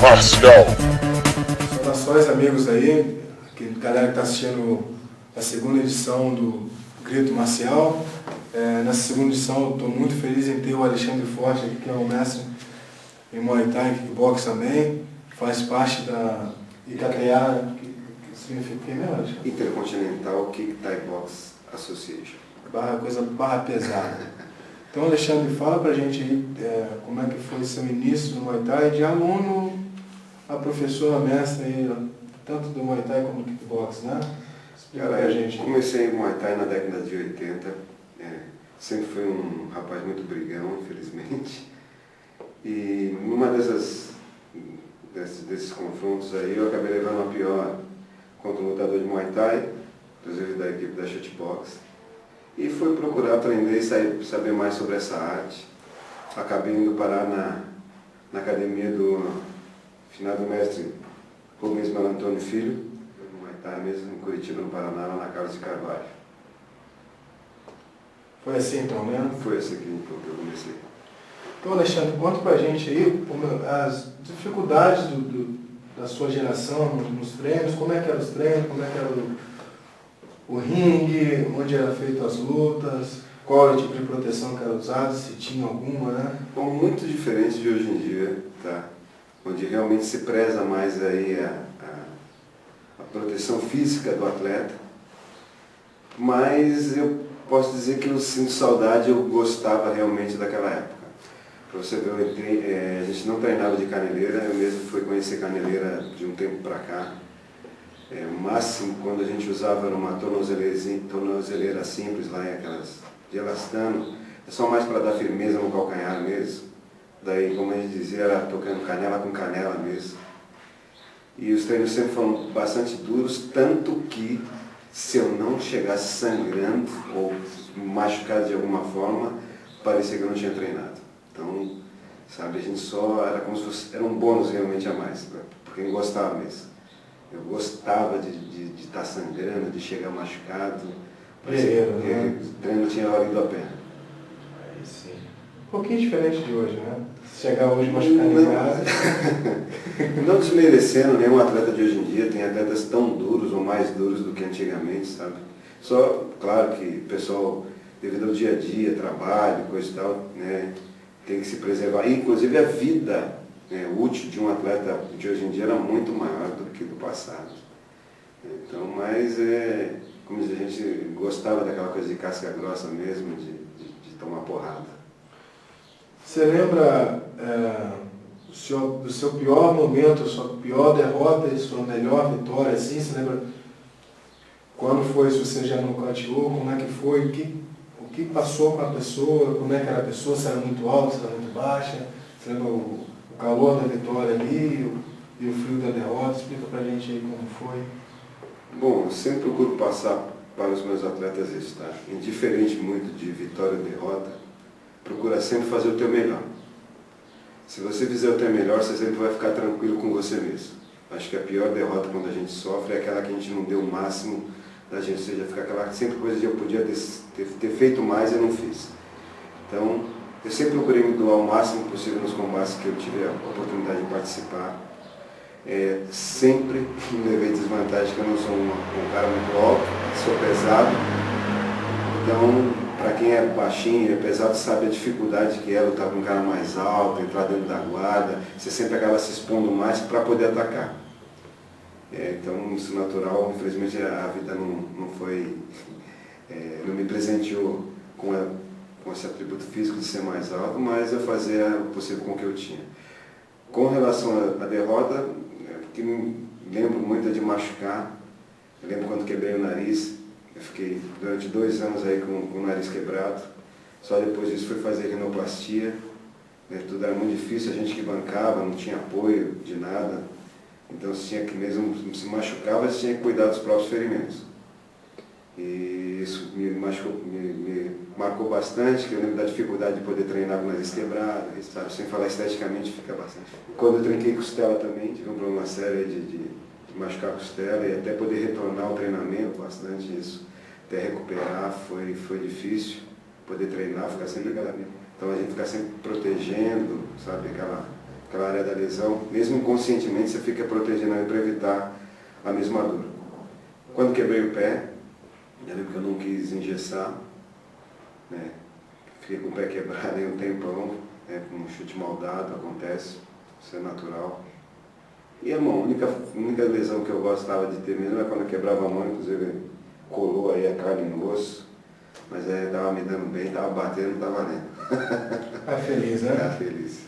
Marcial. Saudações, amigos aí, galera que está assistindo a segunda edição do Grito Marcial. Nessa segunda edição eu estou muito feliz em ter o Alexandre Forte aqui, que é um mestre em Muay Thai e Kickbox também. Faz parte da IKTA, que significa o que mesmo, Alexandre? Intercontinental Kick Thai Box Association. Barra pesada. Então, Alexandre, fala pra gente aí como é que foi seu início no Muay Thai, de aluno a professor, a mestre, aí, tanto do Muay Thai como do Kickbox, né? Explica pra gente. Comecei em Muay Thai na década de 80, sempre fui um rapaz muito brigão, infelizmente, e numa desses confrontos aí eu acabei levando a pior contra um lutador de Muay Thai, inclusive da equipe da Shootbox. E fui procurar aprender e saber mais sobre essa arte. Acabei indo parar na academia do finado mestre Rubens Melantoni Filho, no Muay Thai mesmo, em Curitiba, no Paraná, lá na Carlos de Carvalho. Foi assim então, né? Foi assim que eu comecei. Então, Alexandre, conta pra gente aí as dificuldades da sua geração nos treinos, como é que eram os treinos, como é que era o ringue, onde eram feitas as lutas, qual era o tipo de proteção que era usada, se tinha alguma, né? Bom, muito diferente de hoje em dia, tá? Onde realmente se preza mais aí a proteção física do atleta, mas eu posso dizer que eu sinto saudade, eu gostava realmente daquela época. Para você ver, a gente não treinava de caneleira, eu mesmo fui conhecer caneleira de um tempo para cá. O máximo quando a gente usava era uma tornozeleira simples lá, aquelas de elastano, é só mais para dar firmeza no calcanhar mesmo. Daí, como a gente dizia, era tocando canela com canela mesmo. E os treinos sempre foram bastante duros, tanto que se eu não chegasse sangrando ou machucado de alguma forma, parecia que eu não tinha treinado. Então, sabe, a gente só era como se fosse, era um bônus realmente a mais, para quem gostava mesmo. Eu gostava de estar sangrando, de chegar machucado. O treino tinha valido a pena. Aí sim. Um pouquinho diferente de hoje, né? Chegar hoje machucado em casa. Não desmerecendo nenhum atleta de hoje em dia, tem atletas tão duros ou mais duros do que antigamente, sabe? Só, claro que o pessoal, devido ao dia a dia, trabalho, coisa e tal, né, tem que se preservar. E, inclusive, a vida útil de um atleta de hoje em dia era muito maior do que do passado. Então, mas como diz, a gente gostava daquela coisa de casca grossa mesmo, de tomar porrada. Você lembra do seu pior momento, sua pior derrota e sua melhor vitória, assim? Você lembra quando foi, se você já nocauteou, como é que foi, o que passou com a pessoa, como é que era a pessoa, se era muito alta, se era muito baixa? Você lembra o calor da vitória ali e o frio da derrota? Explica pra gente aí como foi. Bom, eu sempre procuro passar para os meus atletas isso, tá? Indiferente muito de vitória ou derrota, procura sempre fazer o teu melhor. Se você fizer o teu melhor, você sempre vai ficar tranquilo com você mesmo. Acho que a pior derrota quando a gente sofre é aquela que a gente não deu o máximo da gente, ou seja, fica aquela sempre coisa de eu podia ter feito mais e eu não fiz. Então, eu sempre procurei me doar o máximo possível nos combates que eu tive a oportunidade de participar. Sempre me levei desvantagem, que eu não sou um cara muito alto, sou pesado. Então, para quem é baixinho e é pesado, sabe a dificuldade que é lutar com um cara mais alto, entrar dentro da guarda. Você sempre acaba se expondo mais para poder atacar. Então, isso é natural. Infelizmente, a vida não foi, não me presenteou com esse atributo físico de ser mais alto, mas eu fazia o possível com o que eu tinha. Com relação à derrota, que me lembro muito de machucar. Eu lembro quando quebrei o nariz, eu fiquei durante 2 anos aí com o nariz quebrado. Só depois disso fui fazer rinoplastia. Tudo era muito difícil, a gente que bancava, não tinha apoio de nada. Então você tinha que, mesmo se machucava, você tinha que cuidar dos próprios ferimentos. E isso me marcou bastante, que eu lembro da dificuldade de poder treinar com o nariz quebrado, sabe? Sem falar esteticamente, fica bastante. Quando eu trinquei costela também, tive um problema sério de machucar a costela e até poder retornar ao treinamento, bastante isso. Até recuperar foi difícil, poder treinar, ficar sempre aquela... Então a gente ficar sempre protegendo, sabe? aquela área da lesão, mesmo inconscientemente você fica protegendo ele para evitar a mesma dor. Quando quebrei o pé, eu lembro que eu não quis engessar, né? Fiquei com o pé quebrado aí um tempão, né? Com um chute mal dado, acontece, isso é natural. E a mão, a única lesão que eu gostava de ter mesmo é quando eu quebrava a mão, inclusive colou aí a carne no osso, mas estava me dando bem, estava batendo, não estava valendo. Tá feliz, né? Tá feliz.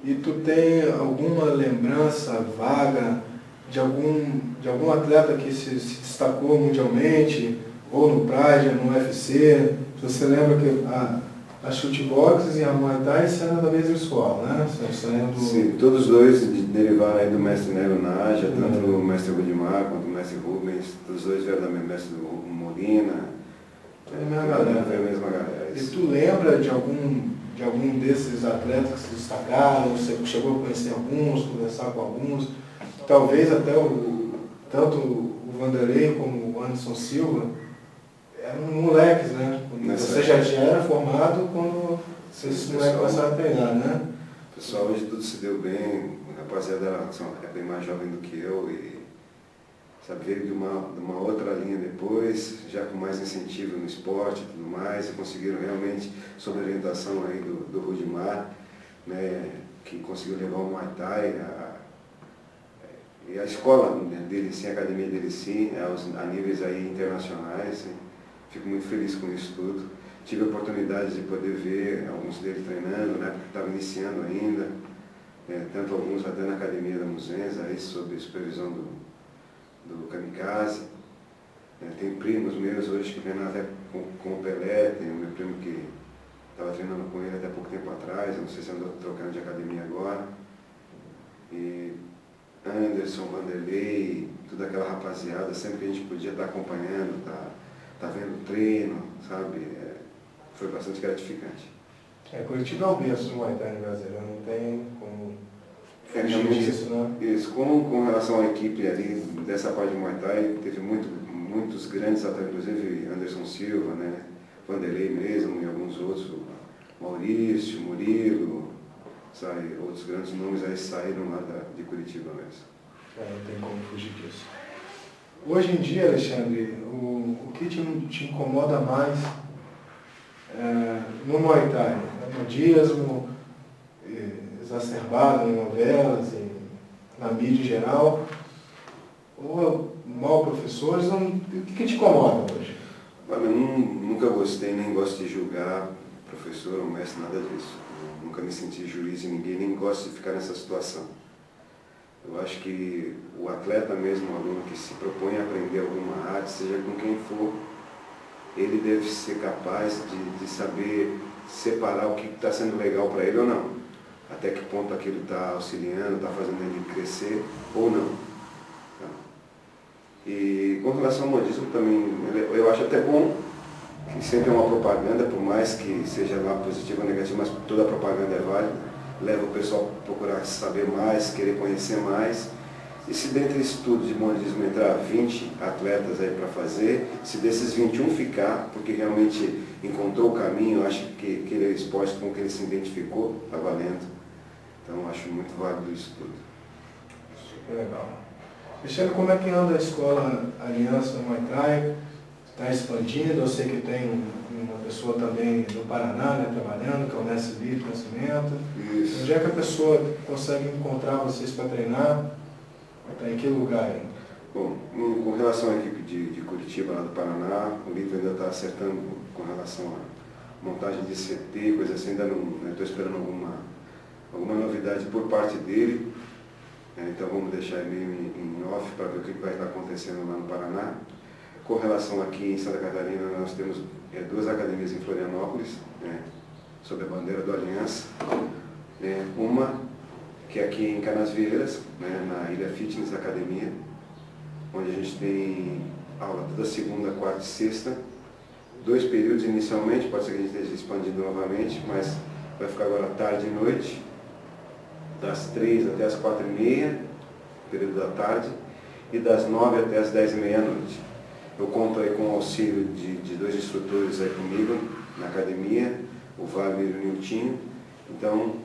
E tu tem alguma lembrança vaga de algum atleta que se destacou mundialmente, ou no Pride, no UFC? Você lembra que a shootbox e a Muay Thai saíram da mesma escola, né? Sim, todos os dois derivaram aí do mestre Nero Naja, tanto o mestre Rudimar quanto o mestre Rubens, todos os dois vieram da mestre do Molina. É a mesma galera. É a mesma galera. E tu lembra de algum desses atletas que se destacaram? Você chegou a conhecer alguns, conversar com alguns? Talvez até tanto o Vanderlei como o Anderson Silva eram moleques, né? Você já era formado quando esses moleques começaram a treinar, né? O pessoal hoje tudo se deu bem, a rapaziada é bem mais jovem do que eu e sabe, veio de uma outra linha depois, já com mais incentivo no esporte e tudo mais, e conseguiram realmente, sob a orientação aí do Rudimar, né, que conseguiu levar o Muay Thai, e a escola dele sim, a academia dele sim, a níveis aí internacionais, e fico muito feliz com isso tudo. Tive a oportunidade de poder ver alguns deles treinando, né, porque estava iniciando ainda, tanto alguns até na academia da Muzenza, aí sob a supervisão do Kamikaze. Tem primos meus hoje que treinam até com o Pelé, tem o meu primo que estava treinando com ele até pouco tempo atrás, não sei se andou trocando de academia agora. E Anderson, Vanderlei, toda aquela rapaziada, sempre que a gente podia estar acompanhando, tá vendo o treino, sabe? Foi bastante gratificante. Curitiba é o berço do Muay Thai no Brasil, não tem como realmente disso, né? Isso, com relação à equipe ali, dessa parte de Muay Thai, teve muitos grandes atletas, inclusive Anderson Silva, né? Vanderlei mesmo e alguns outros, Maurício, Murilo, sabe? Outros grandes nomes aí saíram lá de Curitiba mesmo. Não tem como fugir disso. Hoje em dia, Alexandre, o que te incomoda mais no Muay Thai? É modismo exacerbado em novelas, na mídia em geral, ou mal professores? O que te incomoda hoje? Olha, eu nunca gostei, nem gosto de julgar professor ou mestre, nada disso. Eu nunca me senti juiz de ninguém, nem gosto de ficar nessa situação. Eu acho que o atleta mesmo, o aluno que se propõe a aprender alguma arte, seja com quem for, ele deve ser capaz de saber separar o que está sendo legal para ele ou não. Até que ponto aquilo está auxiliando, está fazendo ele crescer ou não. E com relação ao modismo também, eu acho até bom que sempre é uma propaganda, por mais que seja lá positiva ou negativa, mas toda propaganda é válida, leva o pessoal a procurar saber mais, querer conhecer mais. E se dentre esse estudo de modismo entrar 20 atletas aí para fazer, se desses 21 ficar, porque realmente encontrou o caminho, acho que aquele esporte com que ele se identificou, está valendo. Então acho muito válido isso tudo. Super legal. Alexandre, como é que anda a escola Aliança Muay Thai? Está expandindo? Eu sei que tem uma pessoa também do Paraná, né, trabalhando, que é o Mestre Vitor Nascimento. Isso. Onde é que a pessoa consegue encontrar vocês para treinar? Está em que lugar aí? Bom, com relação à equipe de Curitiba, lá do Paraná, o Lito ainda está acertando com relação à montagem de CT, coisa assim, ainda não estou esperando alguma novidade por parte dele. Então vamos deixar ele meio em off para ver o que vai estar acontecendo lá no Paraná. Com relação aqui em Santa Catarina, nós temos 2 academias em Florianópolis, sob a bandeira do Aliança. Uma que é aqui em Canasvieiras, na Ilha Fitness Academia, onde a gente tem aula toda segunda, quarta e sexta, 2 períodos inicialmente, pode ser que a gente esteja expandindo novamente, mas vai ficar agora tarde e noite, das 3 até as 4h30, período da tarde, e das 9 até as 10h30 à noite. Eu conto aí com o auxílio de 2 instrutores aí comigo na academia, o Wagner e o Niltinho. Então,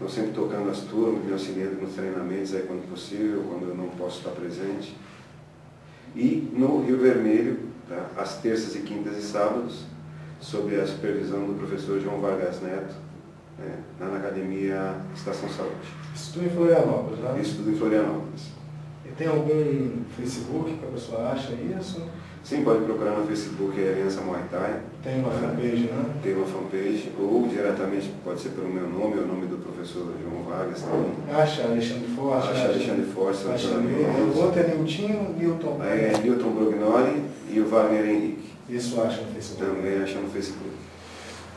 Estou sempre tocando as turmas, me auxiliando nos treinamentos aí quando possível, quando eu não posso estar presente. E no Rio Vermelho, tá, às terças e quintas e sábados, sob a supervisão do professor João Vargas Neto, né, lá na Academia Estação Saúde. Isso tudo em Florianópolis, né? Isso tudo em Florianópolis. E tem algum Facebook que a pessoa acha isso? Sim, pode procurar no Facebook Aliança Muay Thai. Tem uma fanpage, né? Tem uma fanpage, ou diretamente pode ser pelo meu nome, o nome do professor João Vargas também. Acha Alexandre Forte. Acha Alexandre Forte. Acha o outro é Nilton. É Nilton Brognoli e o Wagner Henrique. Isso acha no Facebook. Também acha no Facebook.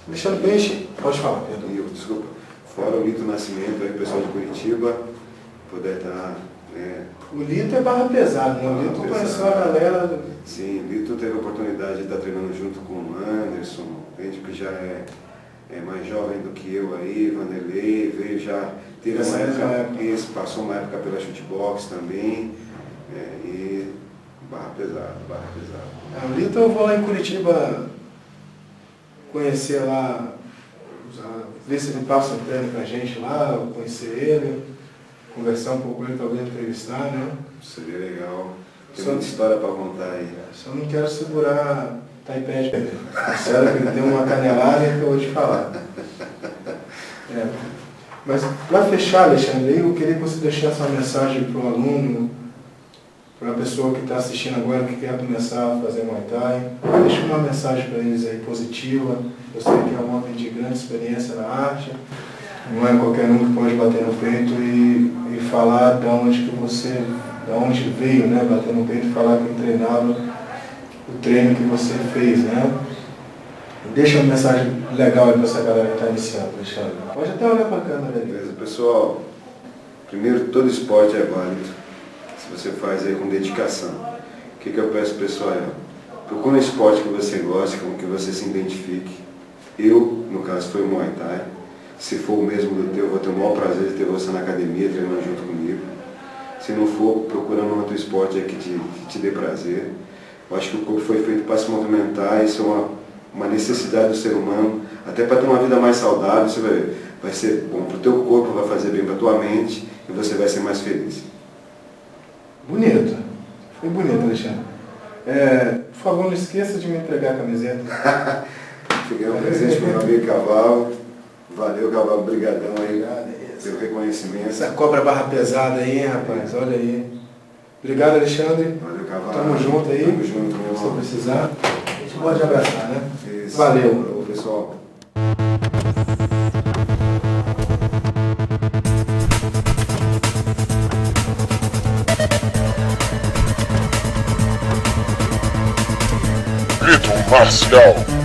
Alexandre Peixe, pode falar, Pedro. Desculpa. Fora o Lito Nascimento, aí o pessoal de Curitiba, puder estar... O Lito é barra pesada, né? O Lito conheceu a galera... Sim, o Lito teve a oportunidade de estar treinando junto com o Anderson, gente que já é mais jovem do que eu aí, Vanderlei, veio já... Teve uma época, passou uma época pela chutebox também, e barra pesada. O Lito eu vou lá em Curitiba conhecer lá, ver se ele passa um treino pra gente lá, conhecer ele, conversar um pouco com ele, talvez entrevistar, né? Seria legal. Tem muita história para contar aí. Só não quero segurar Taipei dele. Sério que ele deu uma canelada que eu vou te falar. Mas para fechar, Alexandre, eu queria que você deixasse uma mensagem para o aluno, para a pessoa que está assistindo agora, que quer começar a fazer Muay Thai. Deixa uma mensagem para eles aí positiva. Eu sei que é um homem de grande experiência na arte. Não é qualquer um que pode bater no peito e falar de onde veio, né? Bater no peito e falar que treinava o treino que você fez, né? Deixa uma mensagem legal aí para essa galera que está iniciando, Alexandre. Pode até olhar para a câmera aí. Beleza, pessoal. Primeiro, todo esporte é válido, se você faz aí com dedicação. O que eu peço pessoal? Procure um esporte que você goste, com que você se identifique. Eu, no caso, foi o Muay Thai. Se for o mesmo do teu, eu vou ter o maior prazer de ter você na academia, treinando junto comigo. Se não for, procurando um outro esporte que te dê prazer. Eu acho que o corpo foi feito para se movimentar, isso é uma necessidade do ser humano, até para ter uma vida mais saudável. Você vai ser bom para o teu corpo, vai fazer bem para a tua mente e você vai ser mais feliz. Bonito. Foi bonito, Alexandre. Por favor, não esqueça de me entregar a camiseta. Fiquei um presente para o meu amigo Cavalo. Valeu, Cavalo, brigadão aí pelo reconhecimento. Essa cobra barra pesada aí, hein, rapaz, olha aí. Obrigado, Alexandre. Valeu, Cavalo. Tamo junto aí. Tamo junto, meu irmão. Se precisar, a gente pode abraçar, né? Isso. Valeu. Falou, pessoal. Grito marcial.